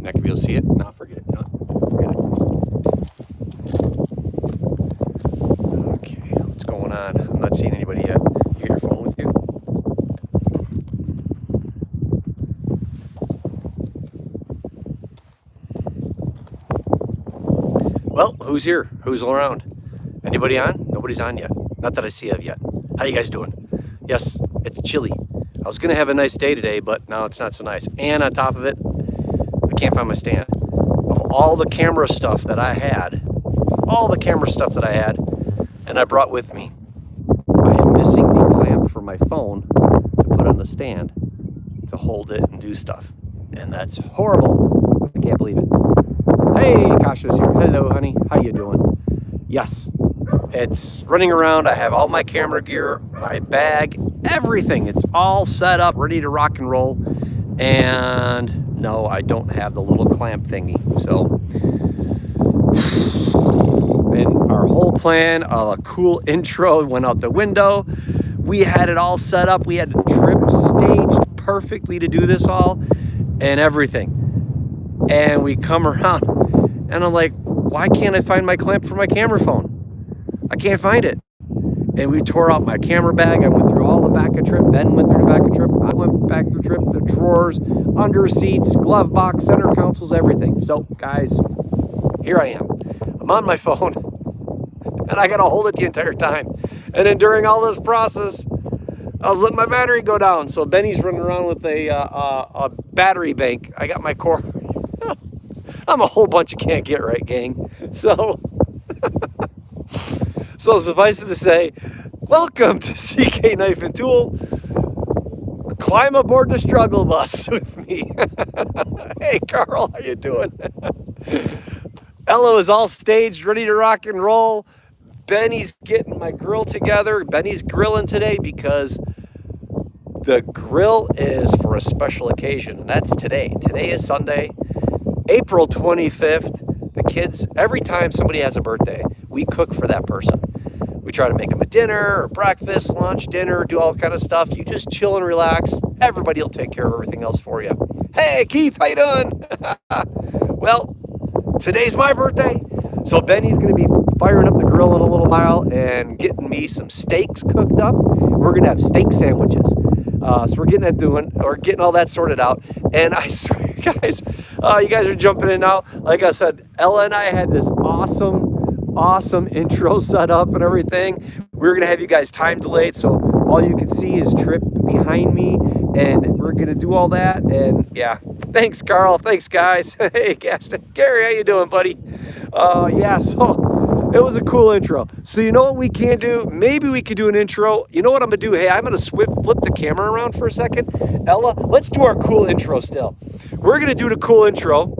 Not gonna be able to see it? No, forget it. No, forget it. Okay, what's going on? I'm not seeing anybody yet. You got your phone with you? Well, who's here? Who's around? Anybody on? Nobody's on yet. Not that I see of yet. How you guys doing? Yes, it's chilly. I was gonna have a nice day today, but now it's not so nice. And on top of it, I can't find my stand. Of all the camera stuff that I had, and I brought with me, I am missing the clamp for my phone to put on the stand to hold it and do stuff. And that's horrible. I can't believe it. Hey, Kasha's here. Hello, honey. How you doing? Yes, it's running around. I have all my camera gear, my bag, everything. It's all set up, ready to rock and roll. And no, I don't have the little clamp thingy. So, and our whole plan of a cool intro went out the window. We had it all set up. We had the trip staged perfectly to do this all and everything. And we come around and I'm like, why can't I find my clamp for my camera phone? I can't find it. And we tore out my camera bag. I went through all the back of trip. Ben went through the back of trip. I went back through trip. The drawers, under seats, glove box, center consoles, everything. So guys, here I am. I'm on my phone and I gotta hold it the entire time. And then during all this process, I was letting my battery go down. So Benny's running around with a battery bank. I got my core. I'm a whole bunch of can't get right, gang. So, so suffice it to say, welcome to CK Knife and Tool. Climb aboard the struggle bus with me. Hey, Carl, how you doing? Ella is all staged, ready to rock and roll. Benny's getting my grill together. Benny's grilling today because the grill is for a special occasion, and that's today. Today is Sunday, April 25th. The kids, every time somebody has a birthday, we cook for that person. We try to make them a dinner, or breakfast, lunch, dinner, do all kind of stuff. You just chill and relax. Everybody will take care of everything else for you. Hey, Keith, how you doing? Well, today's my birthday, so Benny's going to be firing up the grill in a little while and getting me some steaks cooked up. We're going to have steak sandwiches. So we're getting all that sorted out. And I swear, guys, you guys are jumping in now. Like I said, Ella and I had this awesome intro set up and everything. We're going to have you guys time delayed, so all you can see is Trip behind me, and we're going to do all that. And yeah, thanks, Carl. Thanks, guys. Hey, Gaston. Gary, how you doing, buddy? Yeah, so it was a cool intro. So you know what we can do? Maybe we could do an intro. You know what I'm going to do? Hey, I'm going to flip the camera around for a second. Ella, let's do our cool intro still. We're going to do the cool intro.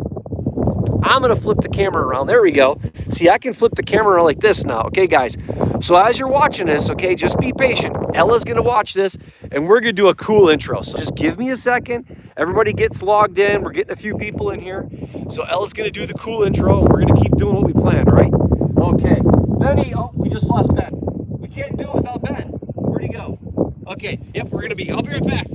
I'm going to flip the camera around. There we go. See, I can flip the camera around like this now. Okay, guys. So as you're watching this, okay, just be patient. Ella's going to watch this, and we're going to do a cool intro. So just give me a second. Everybody gets logged in. We're getting a few people in here. So Ella's going to do the cool intro. We're going to keep doing what we planned, all right? Okay. Benny, oh, we just lost Ben. We can't do it without Ben. Where'd he go? Okay, yep, we're going to be. I'll be right back.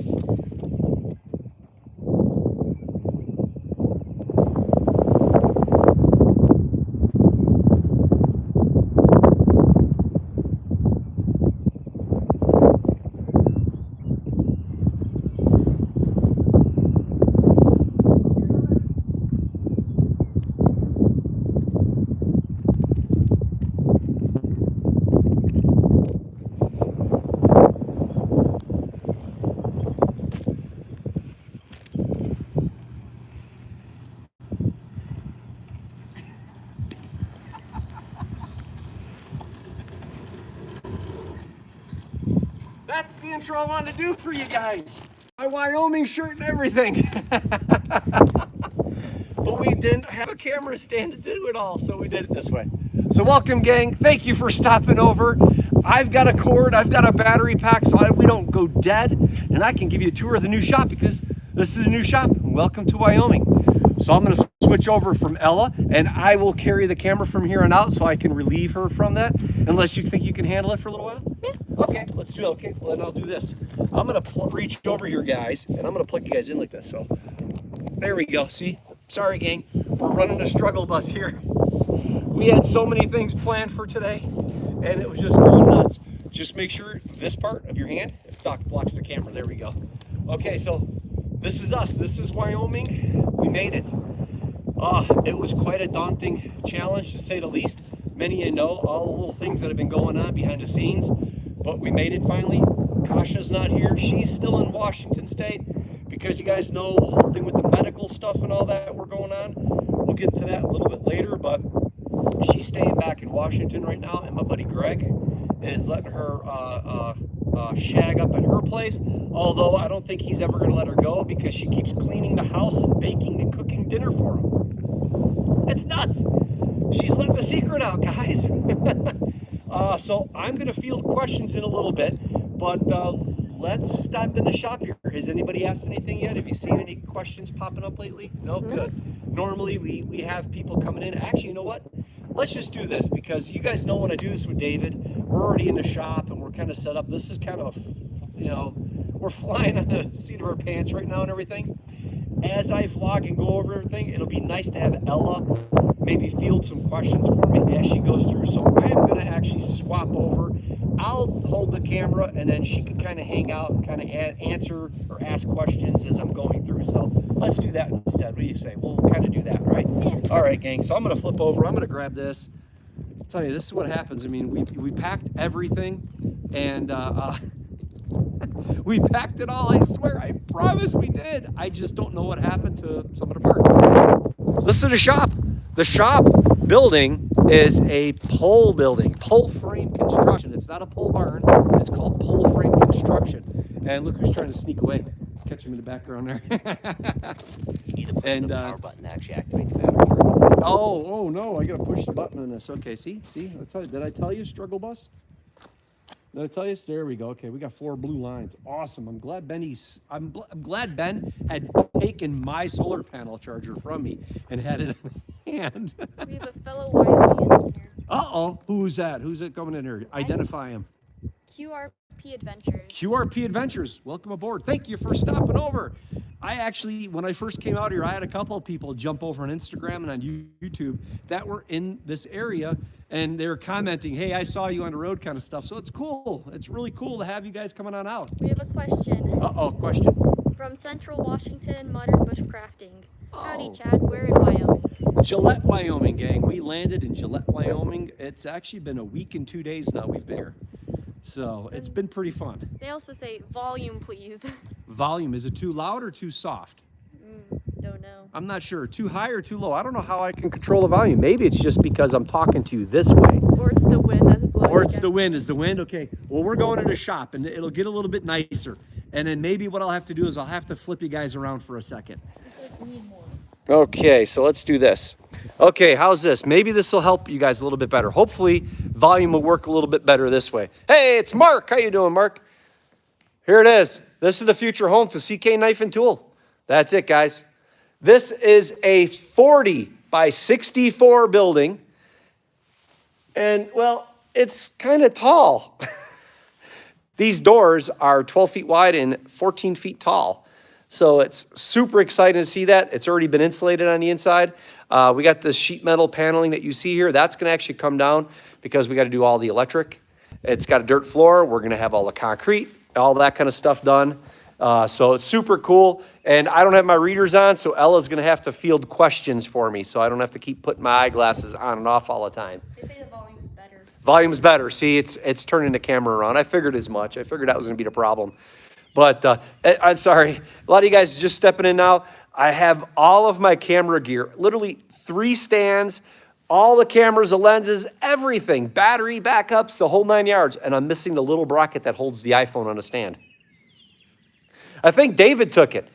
That's the intro I wanted to do for you guys. My Wyoming shirt and everything. But we didn't have a camera stand to do it all, so we did it this way. So welcome, gang. Thank you for stopping over. I've got a cord, I've got a battery pack, so we don't go dead. And I can give you a tour of the new shop because this is a new shop. Welcome to Wyoming. So I'm gonna switch over from Ella, and I will carry the camera from here on out so I can relieve her from that, unless you think you can handle it for a little while. Yeah. Okay, let's do it. Okay, well then I'll do this. I'm gonna reach over here, guys, and I'm gonna plug you guys in like this. So there we go. See, Sorry, gang. We're running a struggle bus here. We had so many things planned for today, and it was just going nuts. Just make sure this part of your hand, if Doc blocks the camera, there we go. Okay, so this is us. This is Wyoming. We made it. It was quite a daunting challenge, to say the least. Many of you know all the little things that have been going on behind the scenes, but we made it finally. Kasha's not here. She's still in Washington State because you guys know the whole thing with the medical stuff and all that we're going on. We'll get to that a little bit later, but she's staying back in Washington right now, and my buddy Greg is letting her shag up at her place, although I don't think he's ever going to let her go because she keeps cleaning the house and baking and cooking dinner for him. It's nuts. She's letting the secret out, guys. So I'm going to field questions in a little bit, but let's step in the shop here. Has anybody asked anything yet? Have you seen any questions popping up lately? No? Good. Normally we have people coming in. Actually, you know what? Let's just do this because you guys know when I do this with David, we're already in the shop and we're kind of set up. This is kind of we're flying on the seat of our pants right now and everything. As I vlog and go over everything, it'll be nice to have Ella maybe field some questions for me as she goes through. So I am going to actually swap over. I'll hold the camera and then she can kind of hang out and kind of answer or ask questions as I'm going through. So let's do that instead. What do you say? We'll kind of do that, right? Yeah. All right, gang. So I'm going to flip over. I'm going to grab this. I'll tell you, this is what happens. I mean, we packed everything and we packed it all. I swear, I promise we did. I just don't know what happened to some of the parts. Listen to the shop. The shop building is a pole building, pole frame construction. It's not a pole barn. It's called pole frame construction. And look who's trying to sneak away. Catch him in the background there. You need to push the power button to actually activate the battery. Oh no, I gotta push the button on this. Okay, see? Did I tell you, struggle bus? Did I tell you? There we go. Okay, we got 4 blue lines. Awesome. I'm glad I'm glad Ben had taken my solar panel charger from me and had it in hand. We have a fellow Wyomingian here. Uh-oh. Who's that? Who's it coming in here? Identify him. QRP Adventures. QRP Adventures. Welcome aboard. Thank you for stopping over. I actually, when I first came out here, I had a couple of people jump over on Instagram and on YouTube that were in this area, and they were commenting, hey, I saw you on the road kind of stuff. So it's cool. It's really cool to have you guys coming on out. We have a question. Uh-oh, question. From Central Washington, Modern Bushcrafting. Howdy, Chad. We're in Wyoming. Gillette, Wyoming, gang. We landed in Gillette, Wyoming. It's actually been a week and 2 days now we've been here. So it's been pretty fun. They also say volume, please. Volume, is it too loud or too soft? Don't know. I'm not sure. Too high or too low? I don't know how I can control the volume. Maybe it's just because I'm talking to you this way. Or it's the wind that's blowing. Or it's the wind. Is the wind? Okay. Well, we're going to the shop and it'll get a little bit nicer. And then maybe what I'll have to do is I'll have to flip you guys around for a second. Okay, so let's do this. Okay, how's this? Maybe this will help you guys a little bit better. Hopefully, volume will work a little bit better this way. Hey, it's Mark. How you doing, Mark? Here it is. This is the future home to CK Knife and Tool. That's it, guys. This is a 40 by 64 building. And, well, it's kind of tall. These doors are 12 feet wide and 14 feet tall. So it's super exciting to see that. It's already been insulated on the inside. We got this sheet metal paneling that you see here. That's going to actually come down because we got to do all the electric. It's got a dirt floor. We're going to have all the concrete, all that kind of stuff done. So it's super cool. And I don't have my readers on, so Ella's going to have to field questions for me, so I don't have to keep putting my eyeglasses on and off all the time. They say the volume is better. Volume's better. See, it's turning the camera around. I figured as much. I figured that was going to be the problem. But I'm sorry. A lot of you guys just stepping in now. I have all of my camera gear, literally 3 stands, all the cameras, the lenses, everything, battery backups, the whole 9 yards. And I'm missing the little bracket that holds the iPhone on a stand. I think David took it.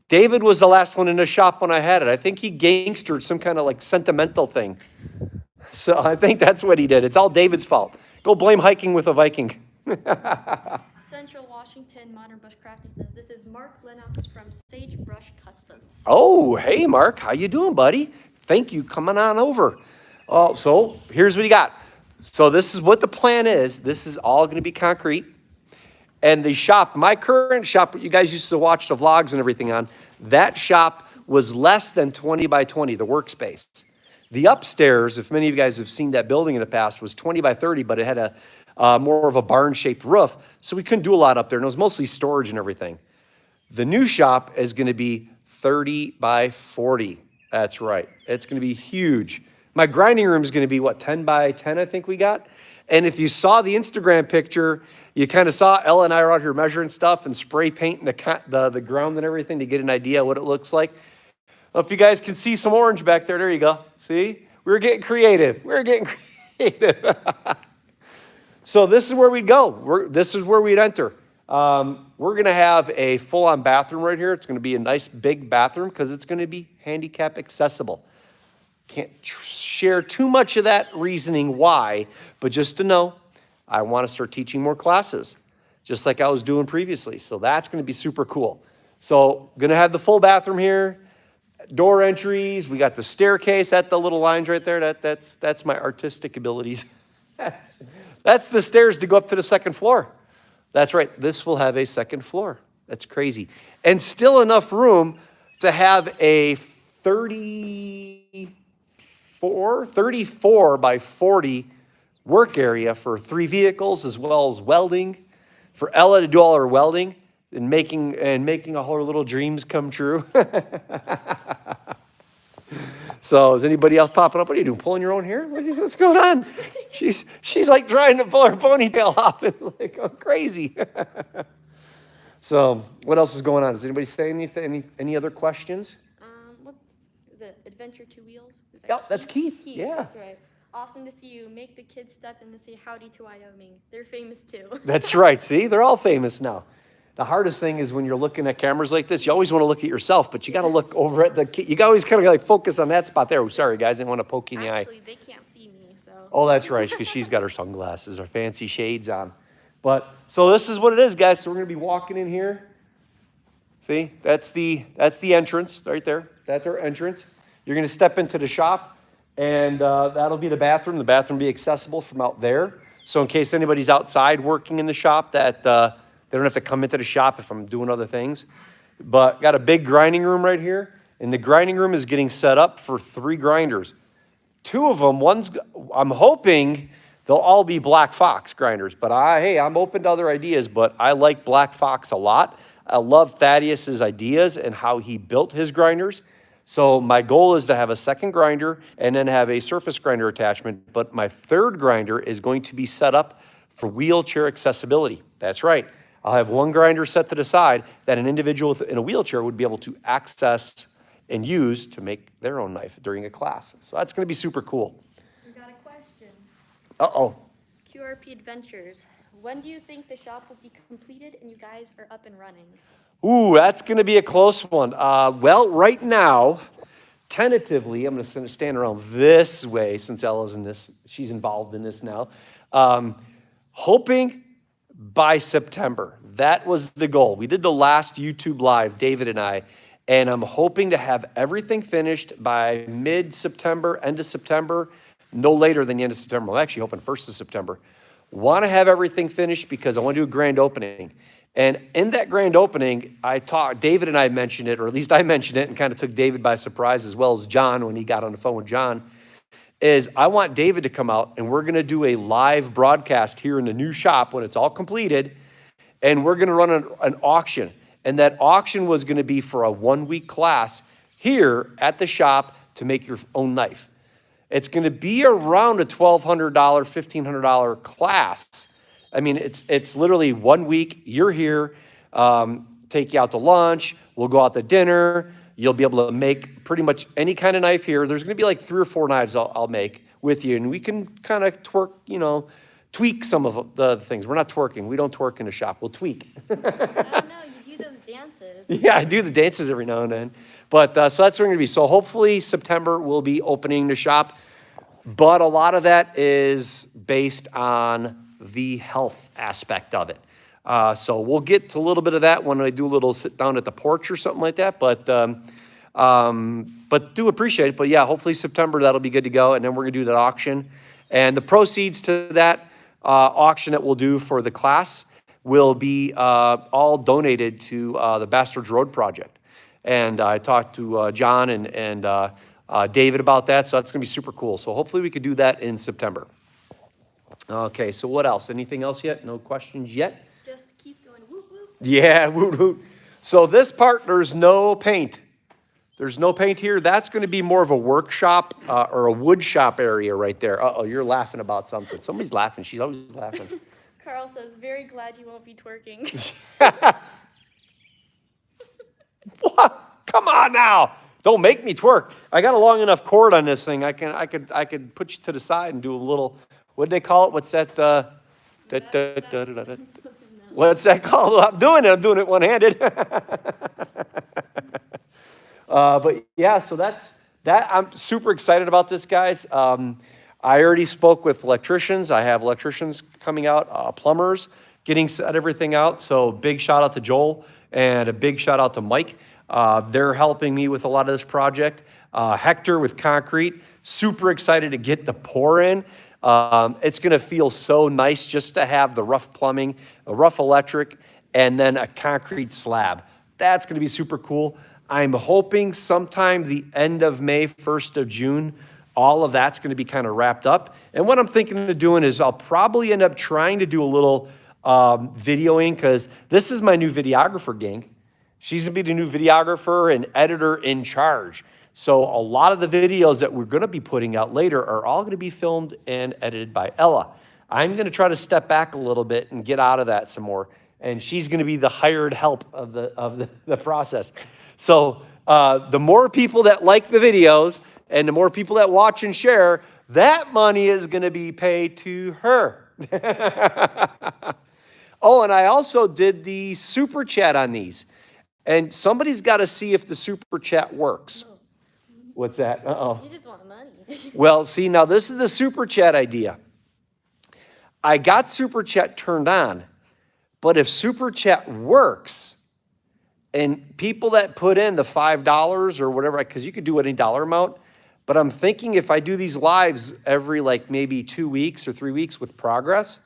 David was the last one in the shop when I had it. I think he gangstered some kind of like sentimental thing. So I think that's what he did. It's all David's fault. Go blame hiking with a Viking. Central Washington Modern Bushcrafting says, this is Mark Lennox from Sagebrush Customs. Oh, hey, Mark. How you doing, buddy? Thank you. Coming on over. Oh, so here's what you got. So this is what the plan is. This is all going to be concrete. And the shop, my current shop, what you guys used to watch the vlogs and everything on, that shop was less than 20 by 20, the workspace. The upstairs, if many of you guys have seen that building in the past, was 20 by 30, but it had a more of a barn-shaped roof, so we couldn't do a lot up there, and it was mostly storage and everything. The new shop is gonna be 30 by 40. That's right, it's gonna be huge. My grinding room is gonna be, what, 10 by 10, I think we got? And if you saw the Instagram picture, you kind of saw Ella and I are out here measuring stuff and spray painting the ground and everything to get an idea of what it looks like. Well, if you guys can see some orange back there, there you go. See? We were getting creative. We were getting creative. So this is where we'd go. This is where we'd enter. We're going to have a full-on bathroom right here. It's going to be a nice big bathroom because it's going to be handicap accessible. Can't share too much of that reasoning why, but just to know, I want to start teaching more classes, just like I was doing previously. So that's going to be super cool. So going to have the full bathroom here, door entries. We got the staircase at the little lines right there. That's my artistic abilities. That's the stairs to go up to the second floor. That's right. This will have a second floor. That's crazy. And still enough room to have a 34 by 40 work area for 3 vehicles, as well as welding, for Ella to do all her welding and making all her little dreams come true. So is anybody else popping up? What are you doing? Pulling your own hair? What's going on? She's like trying to pull her ponytail off and like going crazy. So what else is going on? Does anybody say anything? Any other questions? What's the Adventure Two Wheels? Yep, that's Keith. Yeah. That's right. Awesome to see you. Make the kids step in to say howdy to Wyoming. They're famous too. That's right. See, they're all famous now. The hardest thing is when you're looking at cameras like this, you always want to look at yourself, but you got to look over at the kid. You always kind of like focus on that spot there. Oh, sorry, guys, I didn't want to poke you in the eye. Actually, they can't see me, so. Oh, that's right, because she's got her sunglasses, her fancy shades on. But so this is what it is, guys. So we're going to be walking in here. See, that's the entrance right there. That's our entrance. You're going to step into the shop, and that'll be the bathroom. The bathroom will be accessible from out there. So in case anybody's outside working in the shop, that they don't have to come into the shop if I'm doing other things. But got a big grinding room right here, and the grinding room is getting set up for 3 grinders. 2 of them, I'm hoping they'll all be Black Fox grinders. But I'm open to other ideas, but I like Black Fox a lot. I love Thaddeus's ideas and how he built his grinders. So my goal is to have a second grinder and then have a surface grinder attachment. But my 3rd grinder is going to be set up for wheelchair accessibility. That's right. I'll have 1 grinder set to the side that an individual in a wheelchair would be able to access and use to make their own knife during a class. So that's going to be super cool. We got a question. Uh-oh. QRP Adventures. When do you think the shop will be completed and you guys are up and running? Ooh, that's going to be a close one. Well, right now, tentatively, I'm going to stand around this way since Ella's in this. She's involved in this now. Hoping by September. That was the goal. We did the last YouTube Live, David and I, and I'm hoping to have everything finished by mid-September, end of September, no later than the end of September. I'm actually hoping 1st of September. Want to have everything finished because I want to do a grand opening. And in that grand opening, David and I mentioned it, or at least I mentioned it and kind of took David by surprise as well as John when he got on the phone with John, is I want David to come out and we're going to do a live broadcast here in the new shop when it's all completed. And we're going to run an auction. And that auction was going to be for a 1-week class here at the shop to make your own knife. It's going to be around a $1,200, $1,500 class. I mean, it's literally 1 week. You're here, take you out to lunch. We'll go out to dinner. You'll be able to make pretty much any kind of knife here. There's going to be like 3 or 4 knives I'll make with you, and we can kind of tweak some of the things. We're not twerking. We don't twerk in the shop. We'll tweak. I don't know. You do those dances. Yeah, I do the dances every now and then. But so that's where we're going to be. So hopefully September we'll be opening the shop. But a lot of that is based on the health aspect of it. So we'll get to a little bit of that when I do a little sit down at the porch or something like that. But do appreciate it. But yeah, hopefully September that'll be good to go. And then we're going to do that auction. And the proceeds to that auction that we'll do for the class will be all donated to the Bastards Road Project. And I talked to John and David about that, so that's going to be super cool. So hopefully we could do that in September. Okay, so what else? Anything else yet? No questions yet? Just keep going. Whoop, whoop. Yeah, woot woot. So this part, there's no paint. There's no paint here. That's going to be more of a workshop or a wood shop area right there. Uh-oh, you're laughing about something. Somebody's laughing. She's always laughing. Carl says, very glad you won't be twerking. What? Come on now. Don't make me twerk. I got a long enough cord on this thing. I could put you to the side and do a little, what'd they call it? What's that? What's that called? I'm doing it one-handed. But yeah, so that's that. I'm super excited about this, guys. I already spoke with electricians. I have electricians coming out, plumbers, getting set everything out. So big shout out to Joel and a big shout out to Mike. They're helping me with a lot of this project. Hector with concrete, super excited to get the pour in. It's going to feel so nice just to have the rough plumbing, a rough electric, and then a concrete slab. That's going to be super cool. I'm hoping sometime the end of May, 1st of June, all of that's going to be kind of wrapped up. And what I'm thinking of doing is I'll probably end up trying to do a little videoing, because this is my new videographer, gang. She's going to be the new videographer and editor in charge. So a lot of the videos that we're going to be putting out later are all going to be filmed and edited by Ella. I'm going to try to step back a little bit and get out of that some more. And she's going to be the hired help of the process. So the more people that like the videos and the more people that watch and share, that money is going to be paid to her. Oh, and I also did the super chat on these. And somebody's got to see if the super chat works. What's that? Uh-oh. You just want money. Well, see, now this is the super chat idea. I got super chat turned on, but if super chat works, and people that put in the $5 or whatever, because you could do any dollar amount, but I'm thinking if I do these lives every like maybe 2 weeks or 3 weeks with progress,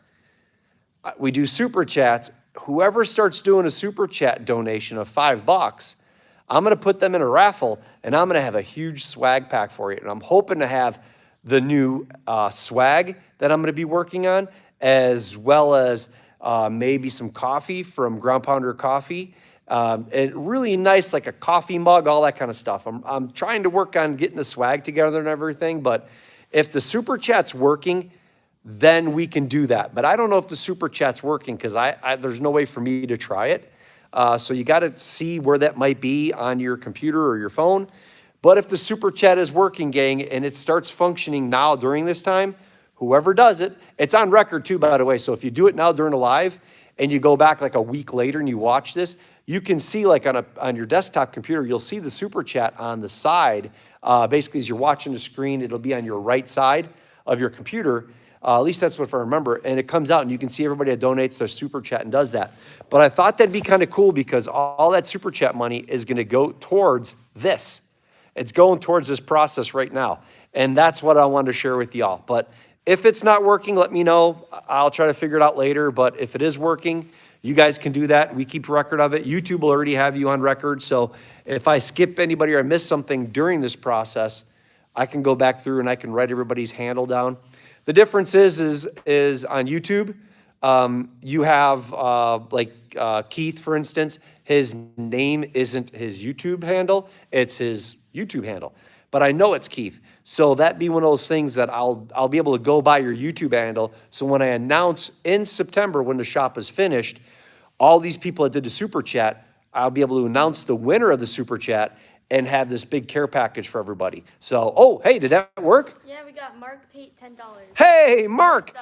we do super chats. Whoever starts doing a super chat donation of $5, I'm going to put them in a raffle, and I'm going to have a huge swag pack for you. And I'm hoping to have the new swag that I'm going to be working on, as well as maybe some coffee from Ground Pounder Coffee. And really nice, like a coffee mug, all that kind of stuff. I'm trying to work on getting the swag together and everything, but if the super chat's working, then we can do that. But I don't know if the super chat's working, because there's no way for me to try it. So you got to see where that might be on your computer or your phone. But if the super chat is working, gang, and it starts functioning now during this time, whoever does it, it's on record too, by the way. So if you do it now during a live and you go back like a week later and you watch this, you can see like on your desktop computer, you'll see the super chat on the side. Basically, as you're watching the screen, it'll be on your right side of your computer. At least that's what I remember. And it comes out and you can see everybody that donates their super chat and does that. But I thought that'd be kind of cool, because all that super chat money is going to go towards this. It's going towards this process right now. And that's what I wanted to share with y'all. But if it's not working, let me know. I'll try to figure it out later. But if it is working, you guys can do that. We keep record of it. YouTube will already have you on record. So if I skip anybody or I miss something during this process, I can go back through and I can write everybody's handle down. The difference is on YouTube, you have Keith, for instance, his name isn't his YouTube handle, it's his YouTube handle. But I know it's Keith. So that'd be one of those things that I'll be able to go by your YouTube handle. So when I announce in September when the shop is finished, all these people that did the super chat, I'll be able to announce the winner of the super chat and have this big care package for everybody. So, oh, hey, did that work? Yeah, we got Mark paid $10. Hey, Mark.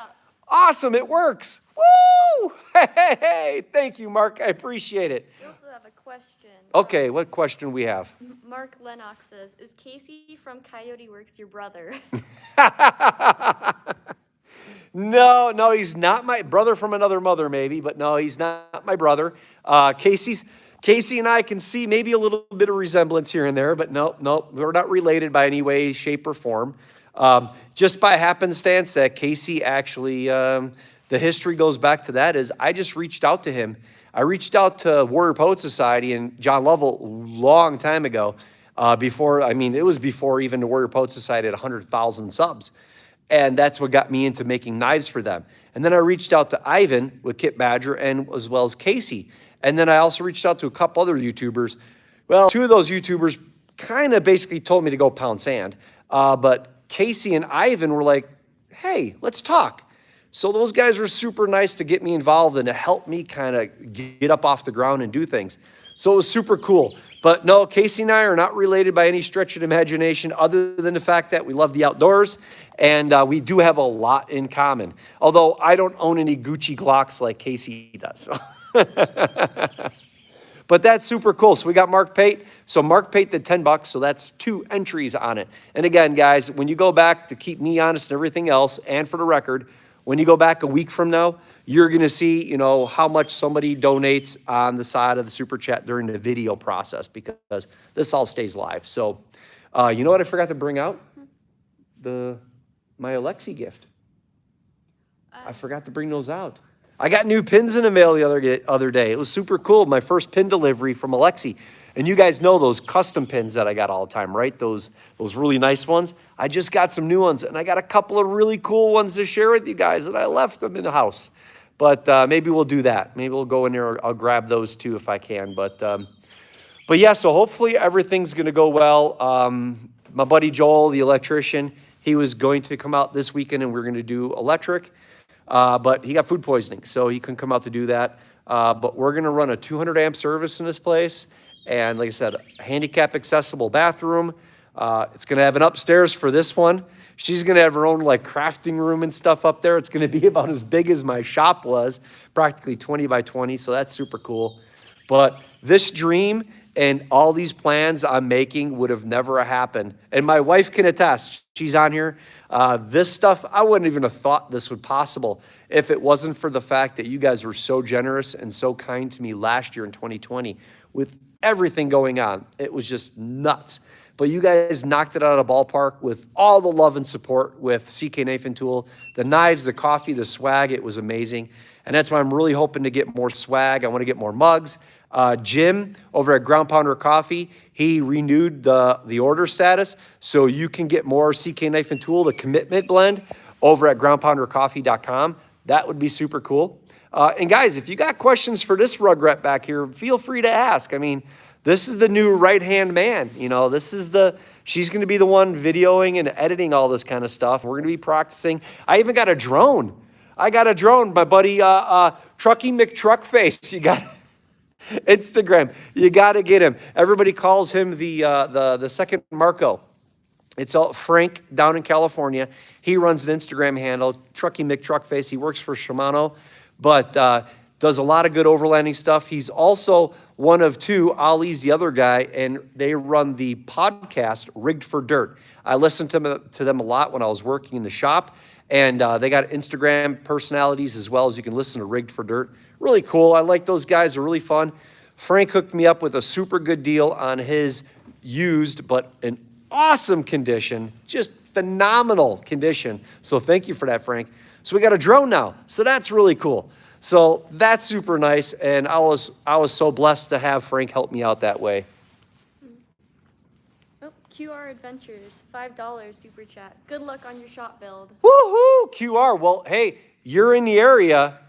Awesome, it works. Woo! Hey, thank you, Mark. I appreciate it. We also have a question. Okay, what question we have? Mark Lennox says, is Casey from Coyote Works your brother? No, he's not my brother from another mother, maybe, but no, he's not my brother. Casey and I can see maybe a little bit of resemblance here and there, but no, we're not related by any way, shape, or form. Just by happenstance that Casey actually, the history goes back to that is I just reached out to him. I reached out to Warrior Poet Society and John Lovell long time ago, it was before even the Warrior Poet Society had 100,000 subs. And that's what got me into making knives for them. And then I reached out to Ivan with Kit Badger and as well as Casey. And then I also reached out to a couple other YouTubers. Well, two of those YouTubers kind of basically told me to go pound sand. But Casey and Ivan were like, hey, let's talk. So those guys were super nice to get me involved and to help me kind of get up off the ground and do things. So it was super cool. But no, Casey and I are not related by any stretch of the imagination other than the fact that we love the outdoors and we do have a lot in common. Although I don't own any Gucci Glocks like Casey does. But that's super cool. So we got Mark Pate. So Mark Pate did $10, so that's 2 entries on it. And again, guys, when you go back to keep me honest and everything else, and for the record, when you go back a week from now, you're going to see, how much somebody donates on the side of the super chat during the video process because this all stays live. So, you know what I forgot to bring out? My Alexi gift. I forgot to bring those out. I got new pins in the mail the other day. It was super cool. My first pin delivery from Alexi. And you guys know those custom pins that I got all the time, right? Those really nice ones. I just got some new ones, and I got a couple of really cool ones to share with you guys, and I left them in the house. But maybe we'll do that. Maybe we'll go in there. I'll grab those too if I can. But yeah, so hopefully everything's going to go well. My buddy Joel, the electrician, he was going to come out this weekend, and we're going to do electric. But he got food poisoning, so he couldn't come out to do that. But we're going to run a 200 amp service in this place. And like I said, handicap accessible bathroom. It's going to have an upstairs for this one. She's going to have her own crafting room and stuff up there. It's going to be about as big as my shop was, practically 20 by 20. So that's super cool. But this dream and all these plans I'm making would have never happened. And my wife can attest. She's on here. This stuff, I wouldn't even have thought this would possible if it wasn't for the fact that you guys were so generous and so kind to me last year in 2020 with everything going on. It was just nuts. But you guys knocked it out of the ballpark with all the love and support with CK Knife and Tool. The knives, the coffee, the swag, it was amazing. And that's why I'm really hoping to get more swag. I want to get more mugs. Jim over at Ground Pounder Coffee, he renewed the order status. So you can get more CK Knife and Tool, the commitment blend, over at groundpoundercoffee.com. That would be super cool. And guys, if you got questions for this rugrat back here, feel free to ask. I mean, this is the new right-hand man. She's going to be the one videoing and editing all this kind of stuff. We're going to be practicing. I even got a drone. My buddy, Trucky McTruckface. You got Instagram. You got to get him. Everybody calls him the second Marco. It's all Frank down in California. He runs an Instagram handle, Trucky McTruckface. He works for Shimano, but does a lot of good overlanding stuff. He's also one of 2, Ollie's the other guy, and they run the podcast Rigged for Dirt. I listened to them a lot when I was working in the shop, and they got Instagram personalities as well as you can listen to Rigged for Dirt. Really cool. I like those guys. They're really fun. Frank hooked me up with a super good deal on his used, but in awesome condition, just phenomenal condition. So thank you for that, Frank. So we got a drone now. So that's really cool. So that's super nice, and I was so blessed to have Frank help me out that way. Oh, QR Adventures, $5 super chat. Good luck on your shop build. Woohoo! QR. Well, hey, you're in the area.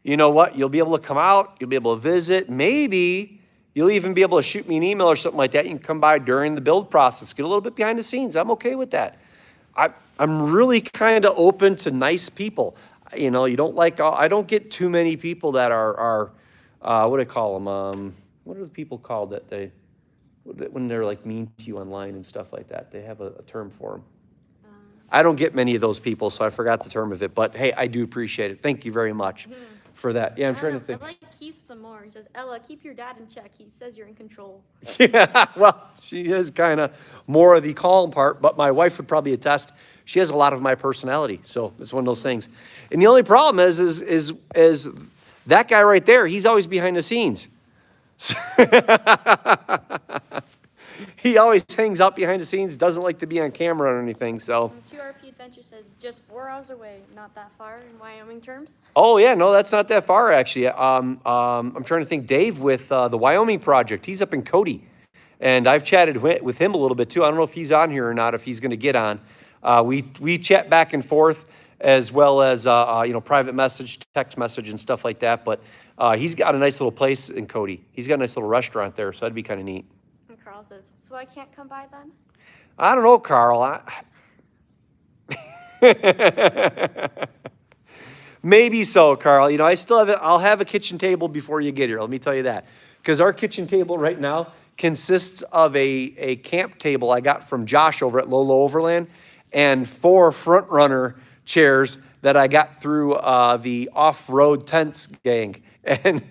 You know what? You'll be able to come out. You'll be able to visit. Maybe you'll even be able to shoot me an email or something like that. You can come by during the build process. Get a little bit behind the scenes. I'm okay with that. I'm really kind of open to nice people. I don't get too many people that are what do I call them? What are the people called when they're mean to you online and stuff like that? They have a term for them. I don't get many of those people, so I forgot the term of it. But hey, I do appreciate it. Thank you very much for that. Yeah, I'm trying to think. I like Keith some more. He says, Ella, keep your dad in check. He says you're in control. Yeah, well, she is kind of more of the calm part, but my wife would probably attest. She has a lot of my personality, so it's one of those things. And the only problem is that guy right there. He's always behind the scenes. He always hangs out behind the scenes, doesn't like to be on camera or anything, so. QRP Adventure says just 4 hours away, not that far in Wyoming terms. Oh yeah, no, that's not that far actually. I'm trying to think. Dave with the Wyoming project, he's up in Cody, and I've chatted with him a little bit too. I don't know if he's on here or not. If he's going to get on, we chat back and forth as well as private message, text message, and stuff like that. But he's got a nice little place in Cody. He's got a nice little restaurant there, so that'd be kind of neat. And Carl says, so I can't come by then? I don't know, Carl. Maybe so, Carl. You know, I still have it. I'll have a kitchen table before you get here. Let me tell you that. Because our kitchen table right now consists of a camp table I got from Josh over at Lolo Overland and 4 front runner chairs that I got through the off-road tents gang. And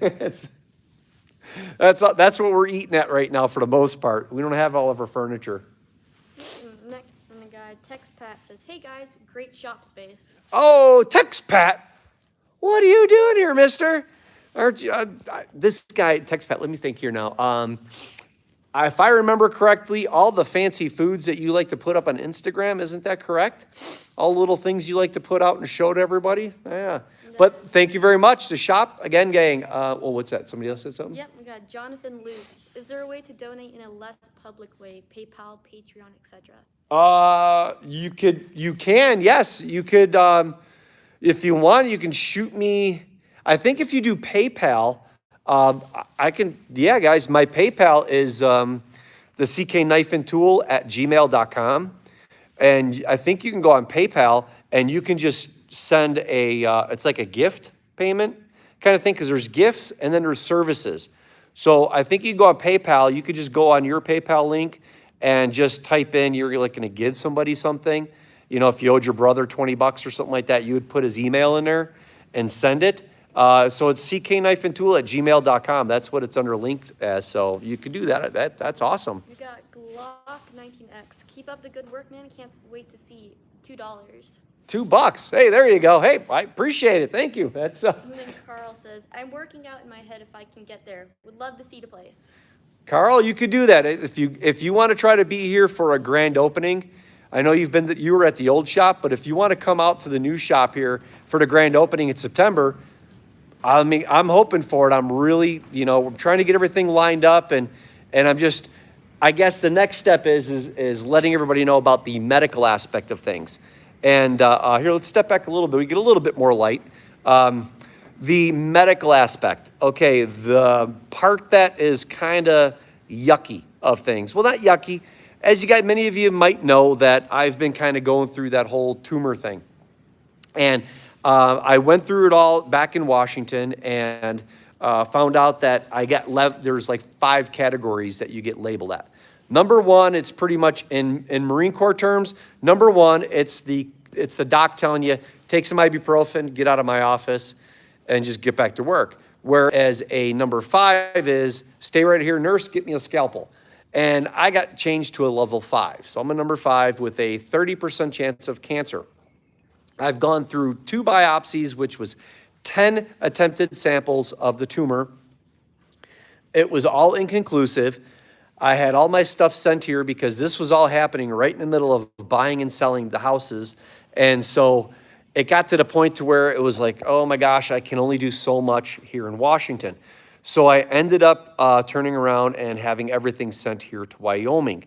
that's what we're eating at right now for the most part. We don't have all of our furniture. Next, and the guy, Tex Pat, says, hey guys, great shop space. Oh, Tex Pat. What are you doing here, mister? Aren't you, this guy, Tex Pat, let me think here now. If I remember correctly, all the fancy foods that you like to put up on Instagram, isn't that correct? All the little things you like to put out and show to everybody? Yeah. But thank you very much. The shop, again, gang. Well, what's that? Somebody else said something? Yep, we got Jonathan Luce. Is there a way to donate in a less public way? PayPal, Patreon, etc. You can, yes. You could, if you want, you can shoot me. I think if you do PayPal, I can, yeah, guys, my PayPal is the cknifeandtool@gmail.com. And I think you can go on PayPal and you can just send it's like a gift payment kind of thing, because there's gifts and then there's services. So I think you can go on PayPal. You could just go on your PayPal link and just type in, you're like going to give somebody something. You know, if you owed your brother $20 or something like that, you would put his email in there and send it. So it's cknifeandtool@gmail.com. That's what it's under linked as. So you could do that. That's awesome. We got Glock 19X. Keep up the good work, man. Can't wait to see $2. $2. Hey, there you go. Hey, I appreciate it. Thank you. That's And then Carl says, I'm working out in my head if I can get there. Would love to see the place. Carl, you could do that if you want to try to be here for a grand opening. I know you were at the old shop, but if you want to come out to the new shop here for the grand opening in September, I mean, I'm hoping for it. I'm really, we're trying to get everything lined up, and I'm just, I guess the next step is letting everybody know about the medical aspect of things. And here, let's step back a little bit. We get a little bit more light. The medical aspect. Okay, the part that is kind of yucky of things. Well, not yucky. As you guys, many of you might know that I've been kind of going through that whole tumor thing. And I went through it all back in Washington and found out that there's like 5 categories that you get labeled at. Number 1, it's pretty much in Marine Corps terms. Number 1, it's the doc telling you, take some ibuprofen, get out of my office, and just get back to work. Whereas a number 5 is, stay right here, nurse, get me a scalpel. And I got changed to a level 5. So I'm a number 5 with a 30% chance of cancer. I've gone through 2 biopsies, which was 10 attempted samples of the tumor. It was all inconclusive. I had all my stuff sent here because this was all happening right in the middle of buying and selling the houses. And so it got to the point to where it was like, oh my gosh, I can only do so much here in Washington. So I ended up turning around and having everything sent here to Wyoming.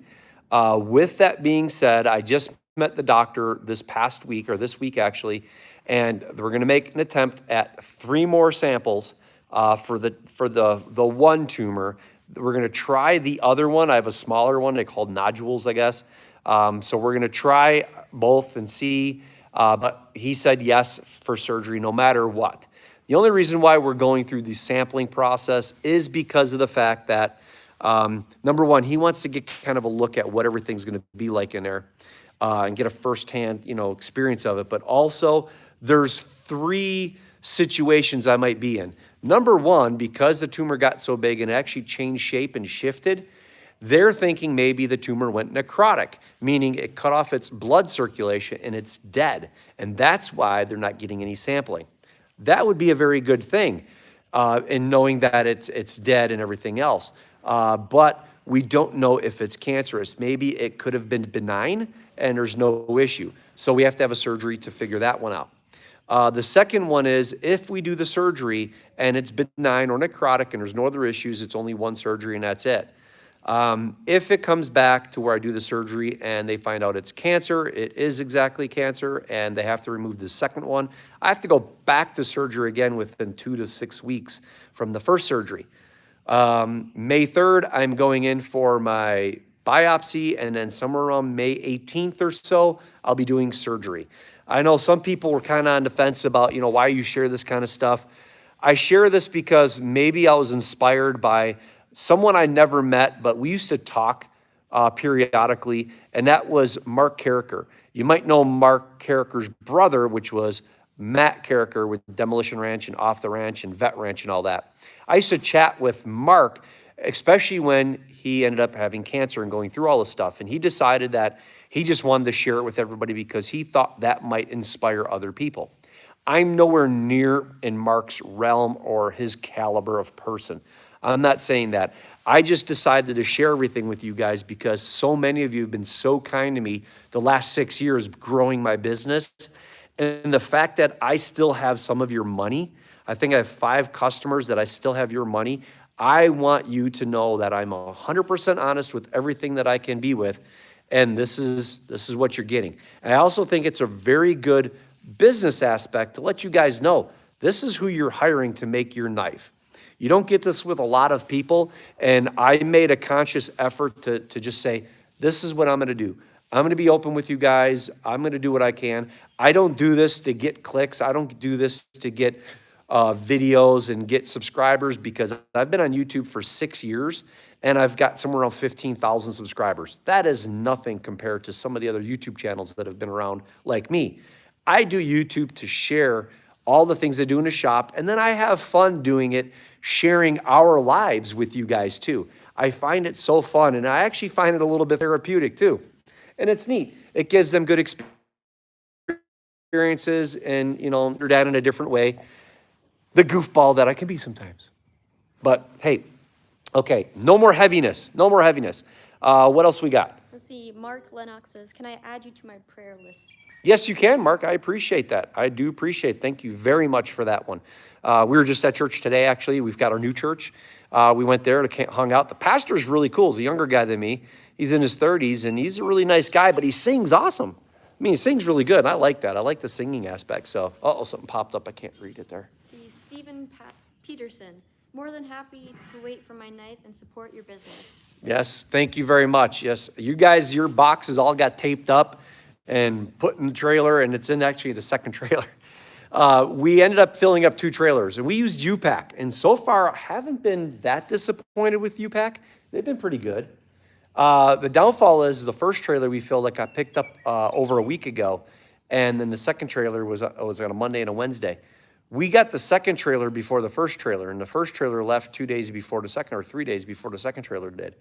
With that being said, I just met the doctor this past week, or this week actually, and we're going to make an attempt at 3 more samples for the one tumor. We're going to try the other one. I have a smaller one. They're called nodules, I guess. So we're going to try both and see. But he said yes for surgery no matter what. The only reason why we're going through the sampling process is because of the fact that, number 1, he wants to get kind of a look at what everything's going to be like in there and get a firsthand, experience of it. But also, there's 3 situations I might be in. Number 1, because the tumor got so big and actually changed shape and shifted, they're thinking maybe the tumor went necrotic, meaning it cut off its blood circulation and it's dead. And that's why they're not getting any sampling. That would be a very good thing in knowing that it's dead and everything else. But we don't know if it's cancerous. Maybe it could have been benign and there's no issue. So we have to have a surgery to figure that one out. The second one is if we do the surgery and it's benign or necrotic and there's no other issues, it's only one surgery and that's it. If it comes back to where I do the surgery and they find out it's cancer, it is exactly cancer, and they have to remove the second one, I have to go back to surgery again within 2 to 6 weeks from the first surgery. May 3rd, I'm going in for my biopsy, and then somewhere around May 18th or so, I'll be doing surgery. I know some people were kind of on the fence about, why you share this kind of stuff. I share this because maybe I was inspired by someone I never met, but we used to talk periodically, and that was Mark Carricker. You might know Mark Carricker's brother, which was Matt Carricker with Demolition Ranch and Off the Ranch and Vet Ranch and all that. I used to chat with Mark, especially when he ended up having cancer and going through all this stuff. And he decided that he just wanted to share it with everybody because he thought that might inspire other people. I'm nowhere near in Mark's realm or his caliber of person. I'm not saying that. I just decided to share everything with you guys because so many of you have been so kind to me the last 6 years growing my business. And the fact that I still have some of your money, I think I have 5 customers that I still have your money. I want you to know that I'm 100% honest with everything that I can be with. And this is what you're getting. And I also think it's a very good business aspect to let you guys know this is who you're hiring to make your knife. You don't get this with a lot of people. And I made a conscious effort to just say, this is what I'm going to do. I'm going to be open with you guys. I'm going to do what I can. I don't do this to get clicks. I don't do this to get videos and get subscribers because I've been on YouTube for 6 years and I've got somewhere around 15,000 subscribers. That is nothing compared to some of the other YouTube channels that have been around like me. I do YouTube to share all the things I do in the shop, and then I have fun doing it, sharing our lives with you guys too. I find it so fun, and I actually find it a little bit therapeutic too. And it's neat. It gives them good experiences and, they're dad in a different way. The goofball that I can be sometimes. But hey, okay, no more heaviness. No more heaviness. What else we got? Let's see. Mark Lennox says, can I add you to my prayer list? Yes, you can, Mark. I appreciate that. I do appreciate it. Thank you very much for that one. We were just at church today, actually. We've got our new church. We went there to hung out. The pastor's really cool. He's a younger guy than me. He's in his 30s, and he's a really nice guy, but he sings awesome. I mean, he sings really good, and I like that. I like the singing aspect. So, something popped up. I can't read it there. See, Stephen Peterson, more than happy to wait for my knife and support your business. Yes, thank you very much. Yes, you guys, your boxes all got taped up and put in the trailer, and it's in actually the second trailer. We ended up filling up 2 trailers, and we used U-Pack. And so far, I haven't been that disappointed with U-Pack. They've been pretty good. The downfall is the first trailer we filled got picked up over a week ago, and then the second trailer was on a Monday and a Wednesday. We got the second trailer before the first trailer, and the first trailer left 2 days before the second, or 3 days before the second trailer did.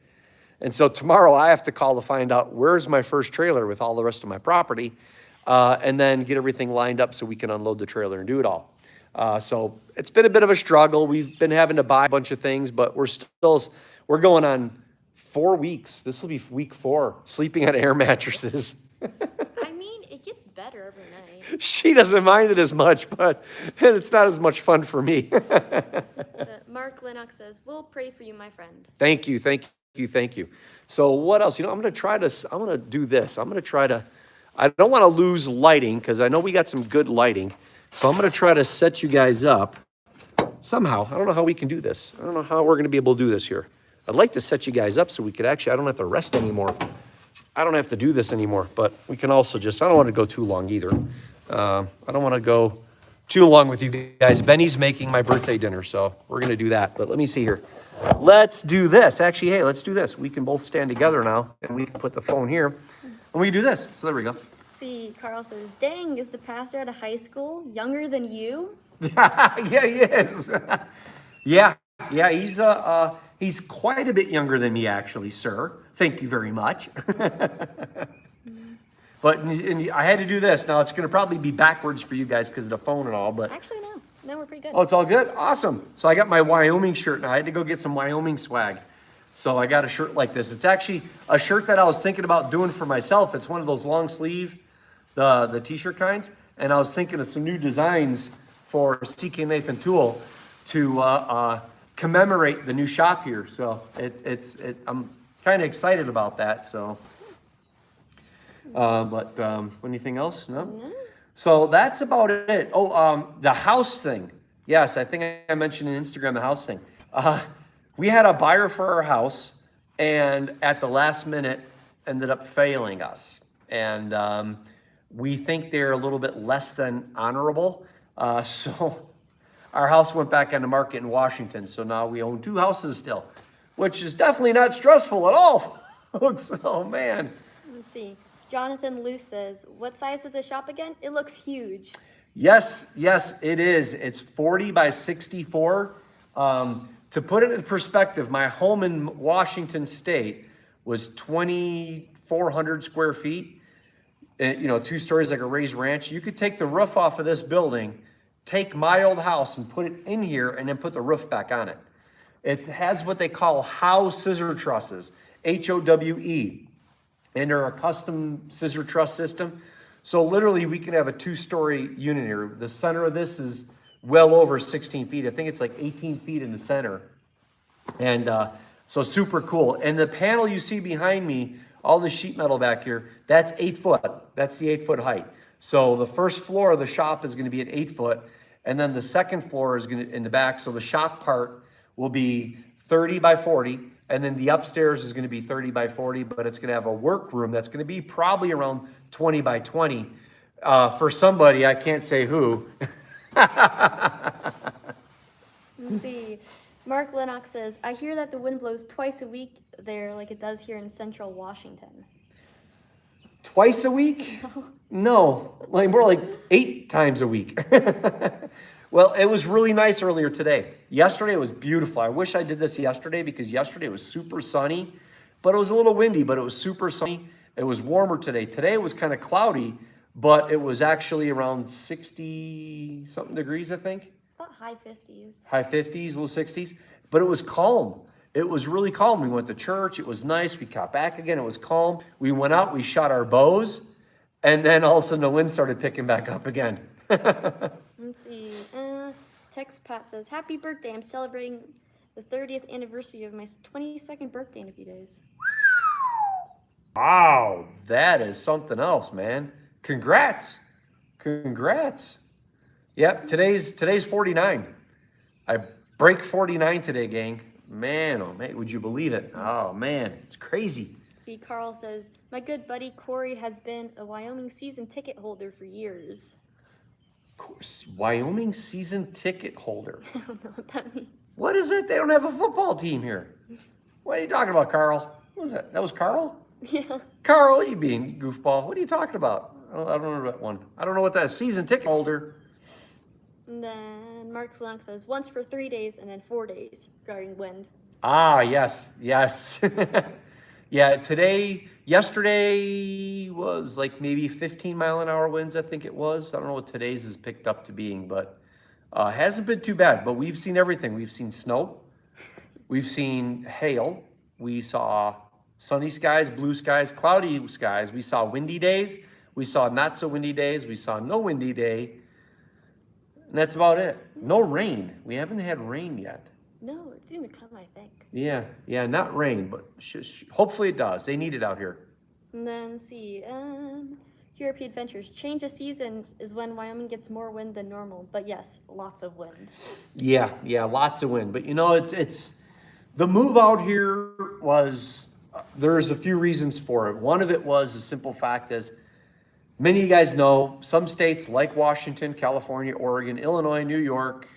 And so tomorrow I have to call to find out where's my first trailer with all the rest of my property, and then get everything lined up so we can unload the trailer and do it all. So it's been a bit of a struggle. We've been having to buy a bunch of things, but we're going on 4 weeks. This will be week 4, sleeping on air mattresses. I mean, it gets better every night. She doesn't mind it as much, but it's not as much fun for me. Mark Lennox says, we'll pray for you, my friend. Thank you. So what else? I'm going to do this. I don't want to lose lighting because I know we got some good lighting. So I'm going to try to set you guys up somehow. I don't know how we can do this. I don't know how we're going to be able to do this here. I'd like to set you guys up so we could I don't have to rest anymore. I don't have to do this anymore, but we can also I don't want to go too long either. I don't want to go too long with you guys. Benny's making my birthday dinner, so we're going to do that. But let me see here. Let's do this. Actually, hey, let's do this. We can both stand together now, and we can put the phone here, and we do this. So there we go. See, Carl says, dang, is the pastor at a high school younger than you? Yeah, he is. Yeah, he's quite a bit younger than me, actually, sir. Thank you very much. But I had to do this. Now, it's going to probably be backwards for you guys because of the phone and all, but... Actually, no. No, we're pretty good. Oh, it's all good? Awesome. So I got my Wyoming shirt now. I had to go get some Wyoming swag. So I got a shirt like this. It's actually a shirt that I was thinking about doing for myself. It's one of those long sleeve, the t-shirt kinds. And I was thinking of some new designs for CK Knife and Tool to commemorate the new shop here. So I'm kind of excited about that. So, anything else? No? No. So that's about it. Oh, the house thing. Yes, I think I mentioned in Instagram the house thing. We had a buyer for our house, and at the last minute ended up failing us. And we think they're a little bit less than honorable. So our house went back on the market in Washington. So now we own 2 houses still, which is definitely not stressful at all, folks. Oh, man. Let's see. Jonathan Luce says, what size is the shop again? It looks huge. Yes, it is. It's 40 by 64. To put it in perspective, my home in Washington State was 2,400 square feet. 2 stories like a raised ranch. You could take the roof off of this building, take my old house and put it in here, and then put the roof back on it. It has what they call Howe scissor trusses, HOWE. And they're a custom scissor truss system. So literally we can have a 2-story unit here. The center of this is well over 16 feet. I think it's like 18 feet in the center. And so super cool. And the panel you see behind me, all the sheet metal back here, that's 8 foot. That's the 8 foot height. So the first floor of the shop is going to be at 8 foot. And then the second floor is going to in the back. So the shop part will be 30 by 40. And then the upstairs is going to be 30 by 40, but it's going to have a workroom that's going to be probably around 20 by 20 for somebody, I can't say who. Let's see. Mark Lennox says, I hear that the wind blows twice a week there like it does here in central Washington. Twice a week? No, like more like 8 times a week. Well, it was really nice earlier today. Yesterday it was beautiful. I wish I did this yesterday because yesterday it was super sunny, but it was a little windy, but it was super sunny. It was warmer today. Today it was kind of cloudy, but it was actually around 60 something degrees, I think. About high 50s. High 50s, low 60s, but it was calm. It was really calm. We went to church. It was nice. We got back again. It was calm. We went out, we shot our bows, and then all of a sudden the wind started picking back up again. Let's see. Text Pat says, happy birthday. I'm celebrating the 30th anniversary of my 22nd birthday in a few days. Wow, that is something else, man. Congrats. Yep, today's 49. I break 49 today, gang. Man, oh man, would you believe it? Oh man, it's crazy. See, Carl says, my good buddy Corey has been a Wyoming season ticket holder for years. Of course, Wyoming season ticket holder. I don't know what that means. What is it? They don't have a football team here. What are you talking about, Carl? What was that? That was Carl? Yeah. Carl, what are you being, goofball? What are you talking about? I don't know that one. I don't know what that is. Season ticket holder. And then Mark Slank says, once for 3 days and then 4 days regarding wind. Ah, yes. Yeah, yesterday was like maybe 15 mile an hour winds, I think it was. I don't know what today's is picked up to being, but hasn't been too bad. But we've seen everything. We've seen snow. We've seen hail. We saw sunny skies, blue skies, cloudy skies. We saw windy days. We saw not so windy days. We saw no windy day. And that's about it. No rain. We haven't had rain yet. No, it's soon to come, I think. Yeah, not rain, but hopefully it does. They need it out here. And then see, European Adventures. Change of seasons is when Wyoming gets more wind than normal. But yes, lots of wind. Yeah, lots of wind. But it's the move out here was, there's a few reasons for it. One of it was the simple fact is, many of you guys know, some states like Washington, California, Oregon, Illinois, New York,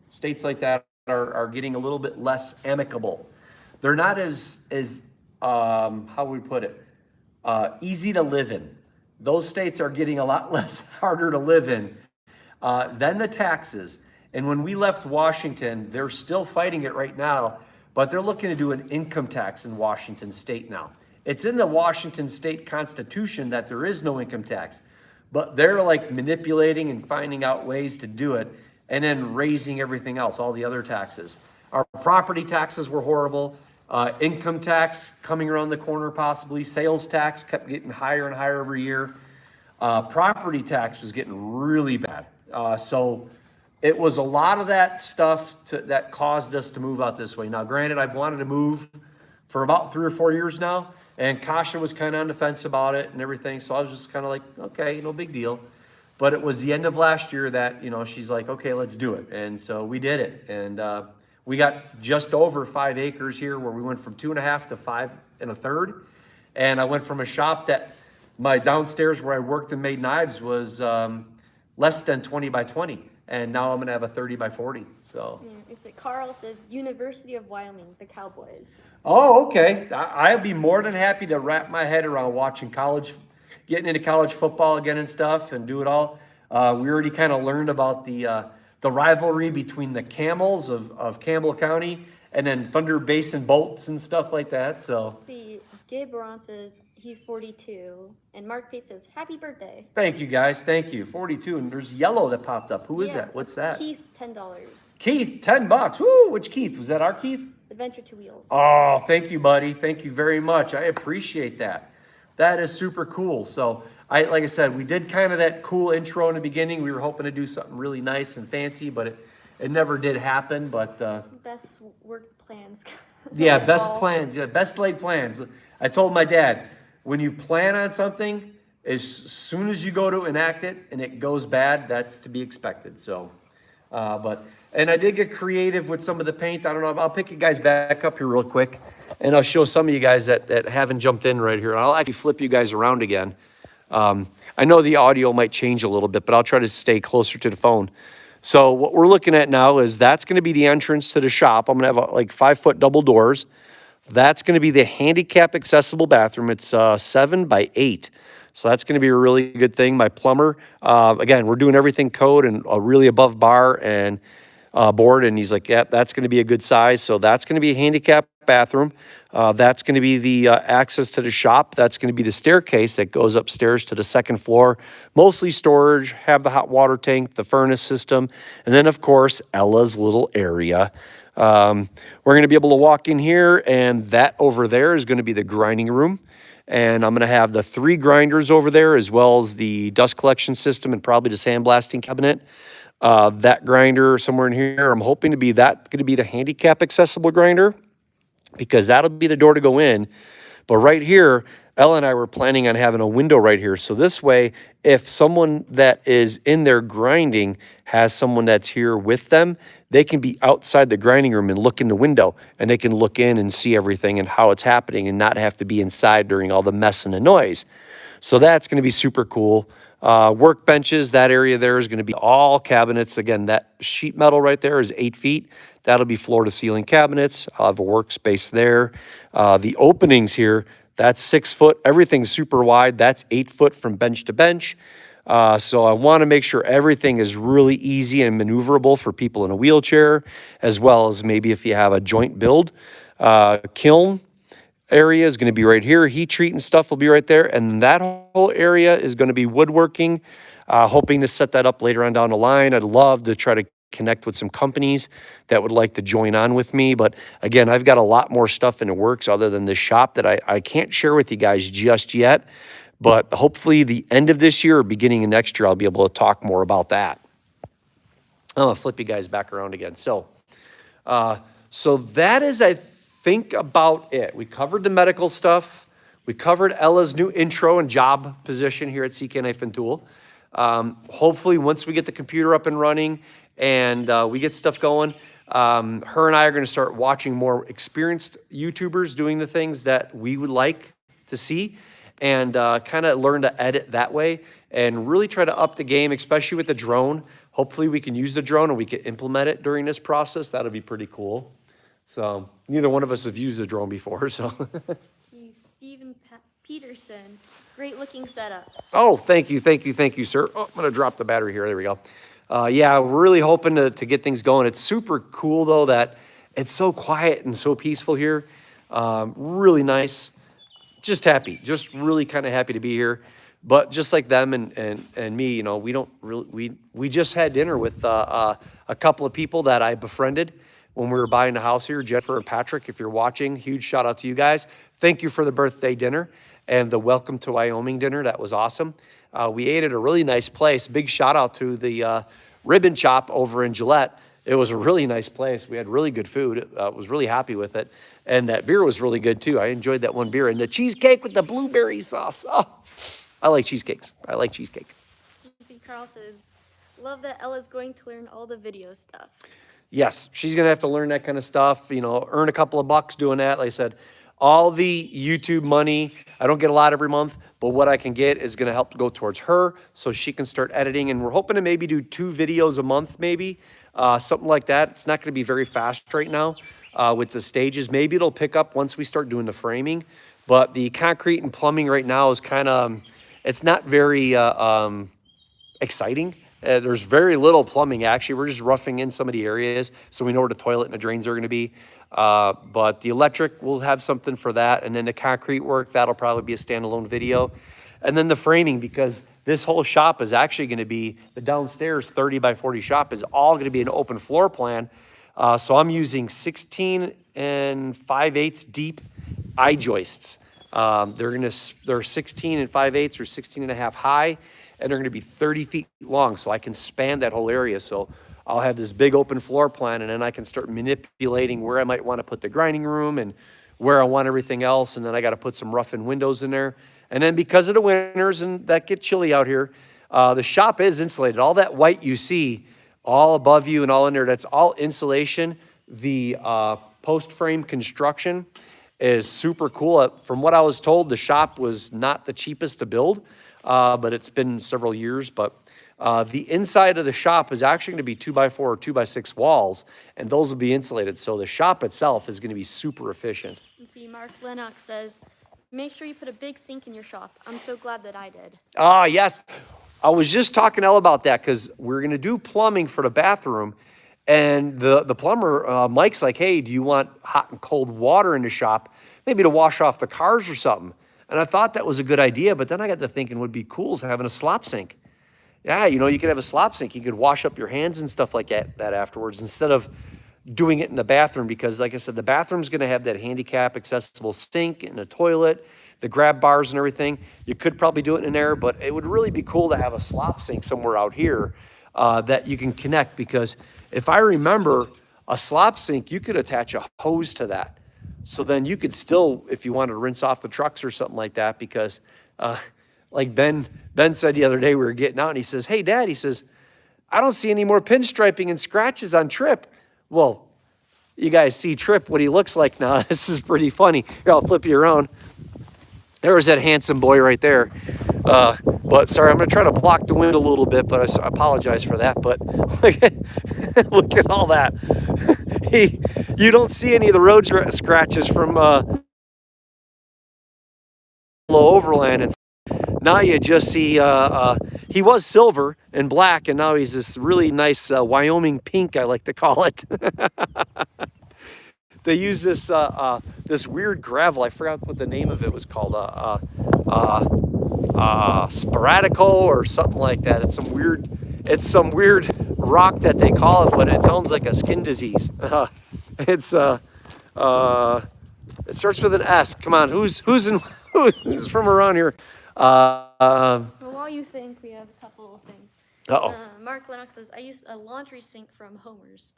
states like that are getting a little bit less amicable. They're not as how we put it, easy to live in. Those states are getting a lot less harder to live in than the taxes. And when we left Washington, they're still fighting it right now, but they're looking to do an income tax in Washington state now. It's in the Washington state constitution that there is no income tax, but they're like manipulating and finding out ways to do it and then raising everything else, all the other taxes. Our property taxes were horrible. Income tax coming around the corner possibly. Sales tax kept getting higher and higher every year. Property tax was getting really bad. So it was a lot of that stuff that caused us to move out this way. Now, granted, I've wanted to move for about 3 or 4 years now, and Kasha was kind of on the fence about it and everything. So I was just kind of like, okay, no big deal. But it was the end of last year that, she's like, okay, let's do it. And so we did it. And we got just over 5 acres here, where we went from 2.5 to 5 1/3. And I went from a shop that my downstairs where I worked and made knives was less than 20 by 20. And now I'm going to have a 30 by 40. So. Yeah, it's like Carl says, University of Wyoming, the Cowboys. Oh, okay. I'd be more than happy to wrap my head around watching getting into college football again and stuff, and do it all. We already kind of learned about the rivalry between the Camels of Campbell County and then Thunder Basin Bolts and stuff like that. So. See, Gabe Baron says he's 42, and Mark Pate says happy birthday. Thank you, guys. Thank you. 42, and there's yellow that popped up. Who is that? What's that? Keith, $10. Keith, $10. Woo! Which Keith? Was that our Keith? Adventure Two Wheels. Oh, thank you, buddy. Thank you very much. I appreciate that. That is super cool. So, like I said, we did kind of that cool intro in the beginning. We were hoping to do something really nice and fancy, but it never did happen. But best work plans. yeah, best plans. Yeah, best laid plans. I told my dad, when you plan on something, as soon as you go to enact it and it goes bad, that's to be expected. So, and I did get creative with some of the paint. I don't know. I'll pick you guys back up here real quick, and I'll show some of you guys that haven't jumped in right here. I'll actually flip you guys around again. I know the audio might change a little bit, but I'll try to stay closer to the phone. So what we're looking at now is that's going to be the entrance to the shop. I'm going to have like 5-foot double doors. That's going to be the handicap accessible bathroom. It's 7 by 8. So that's going to be a really good thing. My plumber, again, we're doing everything code and really above bar and board. And he's like, yeah, that's going to be a good size. So that's going to be a handicap bathroom. That's going to be the access to the shop. That's going to be the staircase that goes upstairs to the second floor. Mostly storage, have the hot water tank, the furnace system. And then, of course, Ella's little area. We're going to be able to walk in here, and that over there is going to be the grinding room. And I'm going to have the 3 grinders over there, as well as the dust collection system and probably the sandblasting cabinet. That grinder somewhere in here, I'm hoping to be going to be the handicap accessible grinder, because that'll be the door to go in. But right here, Ella and I were planning on having a window right here. So this way, if someone that is in there grinding has someone that's here with them, they can be outside the grinding room and look in the window, and they can look in and see everything and how it's happening and not have to be inside during all the mess and the noise. So that's going to be super cool. Workbenches, that area there is going to be all cabinets. Again, that sheet metal right there is 8 feet. That'll be floor to ceiling cabinets. I'll have a workspace there. The openings here, that's 6 foot. Everything's super wide. That's 8 foot from bench to bench. So I want to make sure everything is really easy and maneuverable for people in a wheelchair, as well as maybe if you have a joint build. Kiln area is going to be right here. Heat treat and stuff will be right there. And that whole area is going to be woodworking. Hoping to set that up later on down the line. I'd love to try to connect with some companies that would like to join on with me. But again, I've got a lot more stuff in the works other than this shop that I can't share with you guys just yet. But hopefully the end of this year or beginning of next year, I'll be able to talk more about that. I'm going to flip you guys back around again. So that is, I think, about it. We covered the medical stuff. We covered Ella's new intro and job position here at CK Knife and Tool. Hopefully, once we get the computer up and running and we get stuff going, her and I are going to start watching more experienced YouTubers doing the things that we would like to see, and kind of learn to edit that way and really try to up the game, especially with the drone. Hopefully we can use the drone and we can implement it during this process. That'll be pretty cool. So neither one of us have used a drone before, so. Steven Peterson, great looking setup. Oh, thank you, sir. Oh, I'm gonna drop the battery here, there we go. Yeah, we're really hoping to get things going. It's super cool though that it's so quiet and so peaceful here. Really nice. Just happy, just really kind of happy to be here. But just like them and me, you know, we don't really, we just had dinner with a couple of people that I befriended when we were buying the house here. Jennifer and Patrick, if you're watching, huge shout out to you guys. Thank you for the birthday dinner and the welcome to Wyoming dinner. That was awesome. We ate at a really nice place. Big shout out to the Ribbon Chop over in Gillette. It was a really nice place. We had really good food. Was really happy with it. And that beer was really good too. I enjoyed that one beer. And the cheesecake with the blueberry sauce. Oh, I like cheesecakes. I like cheesecake. See, Carl says, love that Ella's going to learn all the video stuff. Yes, she's going to have to learn that kind of stuff, you know, earn a couple of bucks doing that. Like I said, all the YouTube money, I don't get a lot every month, but what I can get is going to help go towards her so she can start editing. And we're hoping to maybe do 2 videos a month, maybe, something like that. It's not going to be very fast right now with the stages. Maybe it'll pick up once we start doing the framing. But the concrete and plumbing right now is kind of, it's not very exciting. There's very little plumbing, actually. We're just roughing in some of the areas so we know where the toilet and the drains are going to be. But the electric, we'll have something for that. And then the concrete work, that'll probably be a standalone video. And then the framing, because this whole shop is actually going to be, the downstairs 30 by 40 shop is all going to be an open floor plan. So I'm using 16 and 5/8 deep I-joists. They're 16 and 5/8 or 16 and a half high, and they're going to be 30 feet long, so I can span that whole area. So I'll have this big open floor plan, and then I can start manipulating where I might want to put the grinding room and where I want everything else. And then I got to put some rough-in windows in there. And then because of the winters and that get chilly out here, the shop is insulated. All that white you see all above you and all in there, that's all insulation. The post frame construction is super cool. From what I was told, the shop was not the cheapest to build, but it's been several years. But the inside of the shop is actually going to be 2x4 or 2x6 walls, and those will be insulated. So the shop itself is going to be super efficient. And see, Mark Lennox says, make sure you put a big sink in your shop. I'm so glad that I did. Ah, yes. I was just talking to Elle about that because we're going to do plumbing for the bathroom. And the plumber, Mike's like, hey, do you want hot and cold water in the shop? Maybe to wash off the cars or something. And I thought that was a good idea, but then I got to thinking would be cool is having a slop sink. Yeah, you know, you could have a slop sink. You could wash up your hands and stuff like that afterwards instead of doing it in the bathroom because, like I said, the bathroom's going to have that handicap accessible sink and a toilet, the grab bars and everything. You could probably do it in there, but it would really be cool to have a slop sink somewhere out here that you can connect because if I remember, a slop sink, you could attach a hose to that. So then you could still, if you wanted to rinse off the trucks or something like that, because like Ben said the other day, we were getting out and he says, hey, Dad, he says, I don't see any more pinstriping and scratches on Trip. Well, you guys see Trip, what he looks like now. This is pretty funny. Here, I'll flip you around. There was that handsome boy right there. But sorry, I'm going to try to block the wind a little bit, but I apologize for that. But look at all that. You don't see any of the road scratches from low overland. And now you just see, he was silver and black, and now he's this really nice Wyoming pink, I like to call it. They use this this weird gravel. I forgot what the name of it was called. Sporadical or something like that. It's some weird rock that they call it, but it sounds like a skin disease. It starts with an S. Come on, who's from around here? Well, while you think, we have a couple of things. Mark Lennox says, I used a laundry sink from Homer's.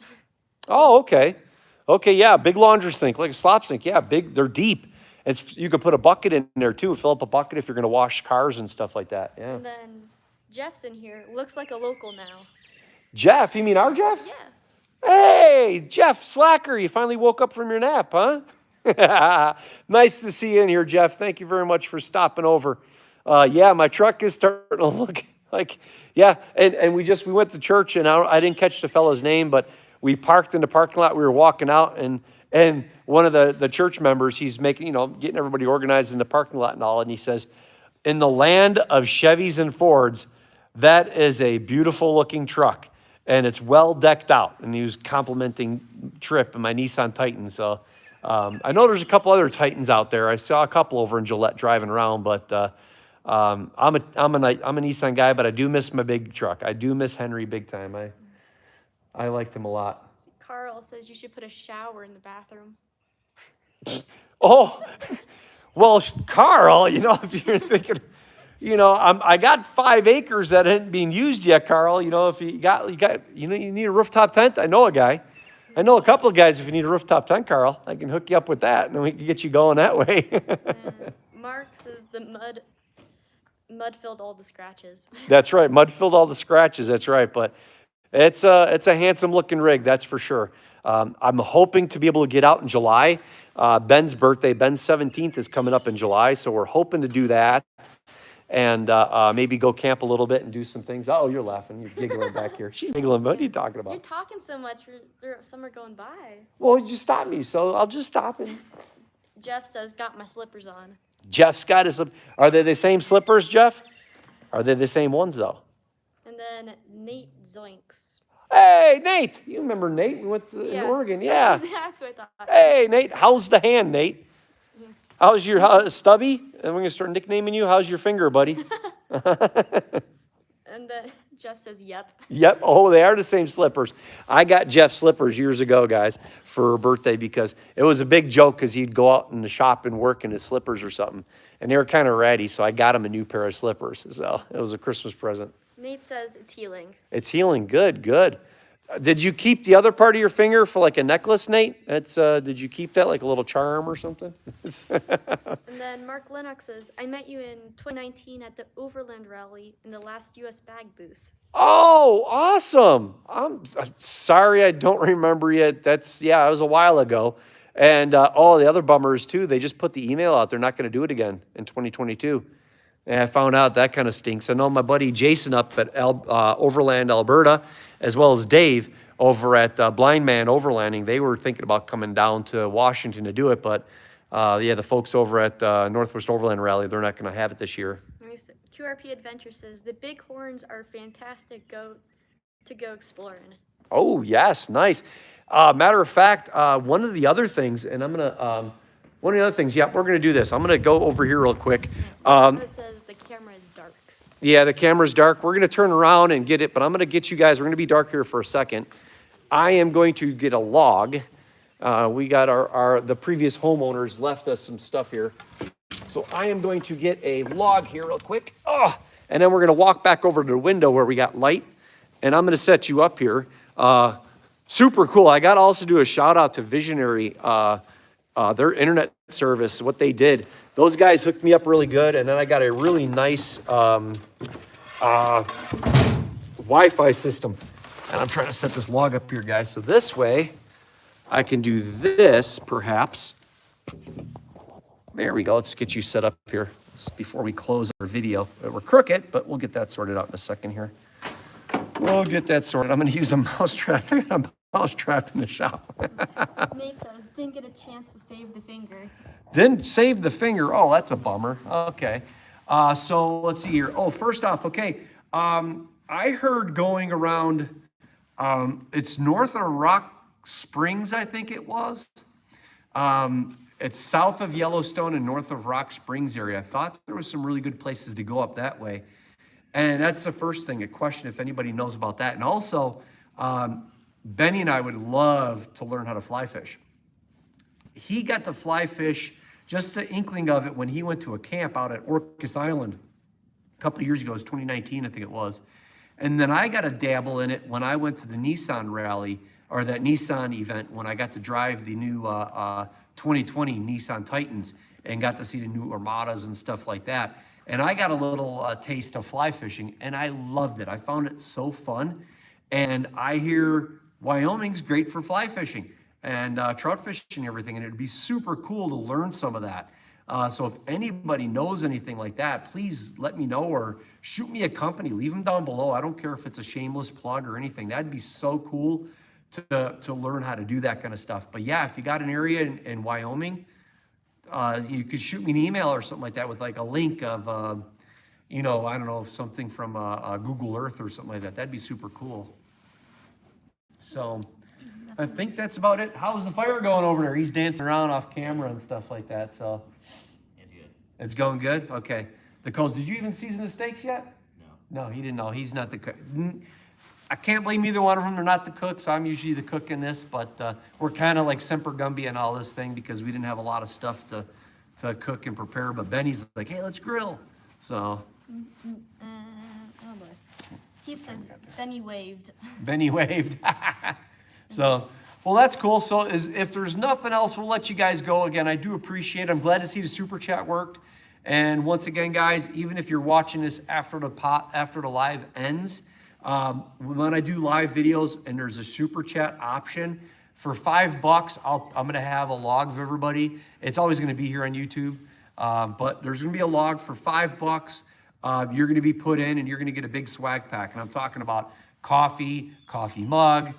Oh, okay. Okay, yeah, big laundry sink, like a slop sink. Yeah, big, they're deep. You could put a bucket in there too, fill up a bucket if you're gonna wash cars and stuff like that, yeah. And then Jeff's in here, looks like a local now. Jeff, you mean our Jeff? Yeah. Hey, Jeff, slacker, you finally woke up from your nap, huh? Nice to see you in here, Jeff. Thank you very much for stopping over. Yeah, my truck is starting to look like, yeah, and we went to church, and I didn't catch the fellow's name, but we parked in the parking lot. We were walking out, and one of the church members, he's making, getting everybody organized in the parking lot and all, and he says, in the land of Chevys and Fords, that is a beautiful looking truck, and it's well decked out. And he was complimenting Trip and my Nissan Titan. So I know there's a couple other Titans out there. I saw a couple over in Gillette driving around, but I'm a Nissan guy, but I do miss my big truck. I do miss Henry big time. I liked him a lot. Carl Carl says you should put a shower in the bathroom. Oh, well, Carl, you know, if you're thinking, you know, I got 5 acres that hadn't been used yet, Carl. You know, if you need a rooftop tent. I know a guy. I know a couple of guys. If you need a rooftop tent, Carl, I can hook you up with that, and then we can get you going that way. And Mark says the mud filled all the scratches. That's right. Mud filled all the scratches. That's right. But it's a handsome looking rig. That's for sure. I'm hoping to be able to get out in July. Ben's birthday, Ben's 17th is coming up in July. So we're hoping to do that and maybe go camp a little bit and do some things. Oh, you're laughing. You're giggling back here. She's giggling. What are you talking about? You're talking so much. Summer going by. Well, you stopped me, so I'll just stop it. Jeff says, got my slippers on. Jeff's got his. Are they the same slippers, Jeff? Are they the same ones, though? And then Nate Zoinks. Hey, Nate. You remember Nate? We went to in Oregon. Yeah. That's what I thought. Hey, Nate. How's the hand, Nate? How's your stubby? And we're going to start nicknaming you. How's your finger, buddy? And then Jeff says, yep. Yep. Oh, they are the same slippers. I got Jeff slippers years ago, guys, for her birthday because it was a big joke because he'd go out in the shop and work in his slippers or something. And they were kind of ratty, so I got him a new pair of slippers. So it was a Christmas present. Nate says it's healing. It's healing. Good, good. Did you keep the other part of your finger for like a necklace, Nate? Did you keep that like a little charm or something? And then Mark Lennox says, I met you in 2019 at the Overland Rally in the last U.S. bag booth. Oh, awesome. I'm sorry I don't remember yet. It was a while ago. And the other bummers too, they just put the email out. They're not going to do it again in 2022. And I found out that kind of stinks. I know my buddy Jason up at Overland, Alberta, as well as Dave over at Blind Man Overlanding. They were thinking about coming down to Washington to do it. But the folks over at Northwest Overland Rally, they're not going to have it this year. QRP Adventure says, the Bighorns are fantastic to go exploring. Oh, yes. Nice. Matter of fact, one of the other things, and I'm going to, we're going to do this. I'm going to go over here real quick. It says the camera is dark. Yeah, the camera's dark. We're going to turn around and get it, but I'm going to get you guys, we're going to be dark here for a second. I am going to get a log. We got the previous homeowners left us some stuff here. So I am going to get a log here real quick. And then we're going to walk back over to the window where we got light. And I'm going to set you up here. Super cool. I got to also do a shout out to Visionary, their internet service, what they did. Those guys hooked me up really good. And then I got a really nice Wi-Fi system. And I'm trying to set this log up here, guys. So this way I can do this perhaps. There we go. Let's get you set up here before we close our video. We're crooked, but we'll get that sorted out in a second here. We'll get that sorted. I'm going to use a mouse trap. I got a mouse trap in the shop. Nate says, didn't get a chance to save the finger. Didn't save the finger. Oh, that's a bummer. Okay. So let's see here. Oh, first off, okay. I heard going around, it's north of Rock Springs, I think it was. It's south of Yellowstone and north of Rock Springs area. I thought there was some really good places to go up that way. And that's the first thing, a question if anybody knows about that. And also, Benny and I would love to learn how to fly fish. He got to fly fish, just the inkling of it, when he went to a camp out at Orcas Island a couple of years ago. It was 2019, I think it was. And then I got to dabble in it when I went to the Nissan rally, or that Nissan event, when I got to drive the new 2020 Nissan Titans and got to see the new Armadas and stuff like that. And I got a little taste of fly fishing, and I loved it. I found it so fun. And I hear Wyoming's great for fly fishing and trout fishing and everything, and it'd be super cool to learn some of that. So if anybody knows anything like that, please let me know or shoot me a company. Leave them down below. I don't care if it's a shameless plug or anything. That'd be so cool to learn how to do that kind of stuff. But yeah, if you got an area in Wyoming, you could shoot me an email or something like that with like a link of, I don't know, something from Google Earth or something like that. That'd be super cool. So I think that's about it. How's the fire going over there? He's dancing around off camera and stuff like that. So It's good. it's going good? Okay. The Coles, did you even season the steaks yet? No. No, he didn't know. He's not the cook. I can't blame either one of them. They're not the cooks. I'm usually the cook in this, but we're kind of like Semper Gumby and all this thing because we didn't have a lot of stuff to cook and prepare. But Benny's like, hey, let's grill. So. Oh boy. Keith says Benny waved. Benny waved. So, well, that's cool. So if there's nothing else, we'll let you guys go. Again, I do appreciate it. I'm glad to see the super chat worked. And once again, guys, even if you're watching this after the live ends, when I do live videos and there's a super chat option, for $5, I'm going to have a log of everybody. It's always going to be here on YouTube, but there's going to be a log for $5. You're going to be put in and you're going to get a big swag pack. And I'm talking about coffee mug,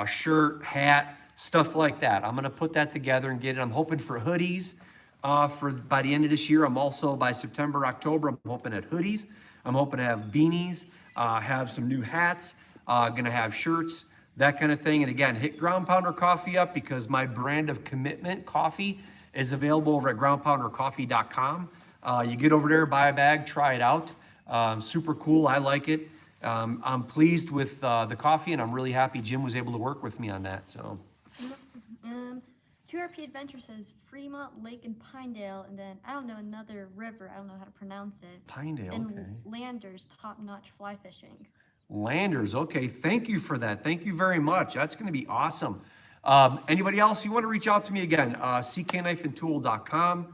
shirt, hat, stuff like that. I'm going to put that together and get it. I'm hoping for hoodies by the end of this year. I'm also, by September, October, I'm hoping at hoodies. I'm hoping to have beanies, have some new hats, going to have shirts, that kind of thing. And again, hit Ground Pounder Coffee up because my brand of commitment coffee is available over at groundpoundercoffee.com. You get over there, buy a bag, try it out. Super cool. I like it. I'm pleased with the coffee, and I'm really happy Jim was able to work with me on that. So, QRP Adventure says Fremont, Lake, and Pinedale, and then I don't know another river. I don't know how to pronounce it. Pinedale, and okay. Landers, top-notch fly fishing. Landers, okay. Thank you for that. Thank you very much. That's going to be awesome. Anybody else, you want to reach out to me again, ck-tool.com.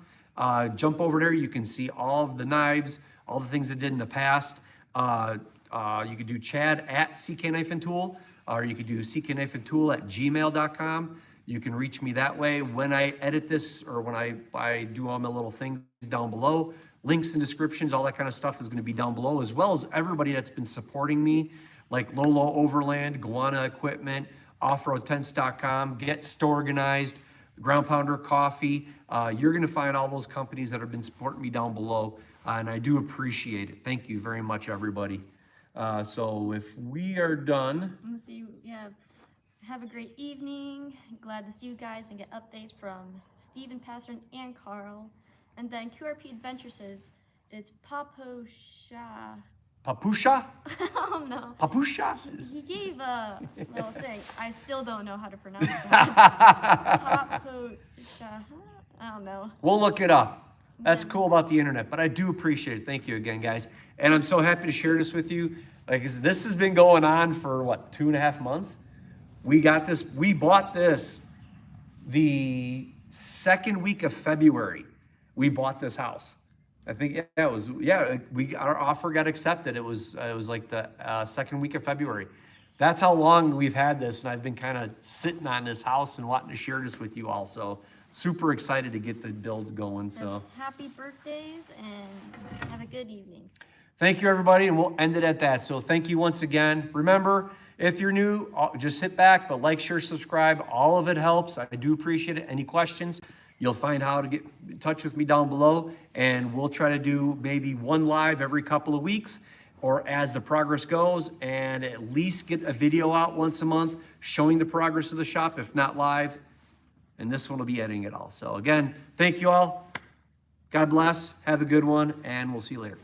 Jump over there. You can see all of the knives, all the things I did in the past. You could do Chad at ck-tool, or you could do ck-tool at gmail.com. You can reach me that way when I edit this or when I do all my little things down below. Links and descriptions, all that kind of stuff is going to be down below, as well as everybody that's been supporting me, like Lolo Overland, Guana Equipment, offroadtents.com, Get Storganized, Ground Pounder Coffee. You're going to find all those companies that have been supporting me down below, and I do appreciate it. Thank you very much, everybody. So if we are done. Let's see. Yeah. Have a great evening. Glad to see you guys and get updates from Steven, Pastor, and Carl. And then QRP Adventure says it's Papusha. Papusha? Oh no. Papusha? He gave a little thing. I still don't know how to pronounce that. Papusha. I don't know. We'll look it up. That's cool about the internet, but I do appreciate it. Thank you again, guys. And I'm so happy to share this with you. Like, this has been going on for what, 2.5 months? We bought this the second week of February. We bought this house. I think our offer got accepted. It was like the second week of February. That's how long we've had this, and I've been kind of sitting on this house and wanting to share this with you all. So super excited to get the build going. So happy birthdays and have a good evening. Thank you, everybody, and we'll end it at that. So thank you once again. Remember, if you're new, just hit back, but like, share, subscribe. All of it helps. I do appreciate it. Any questions, you'll find how to get in touch with me down below, and we'll try to do maybe one live every couple of weeks or as the progress goes, and at least get a video out once a month showing the progress of the shop, if not live. And this one will be editing it all. So again, thank you all. God bless. Have a good one, and we'll see you later.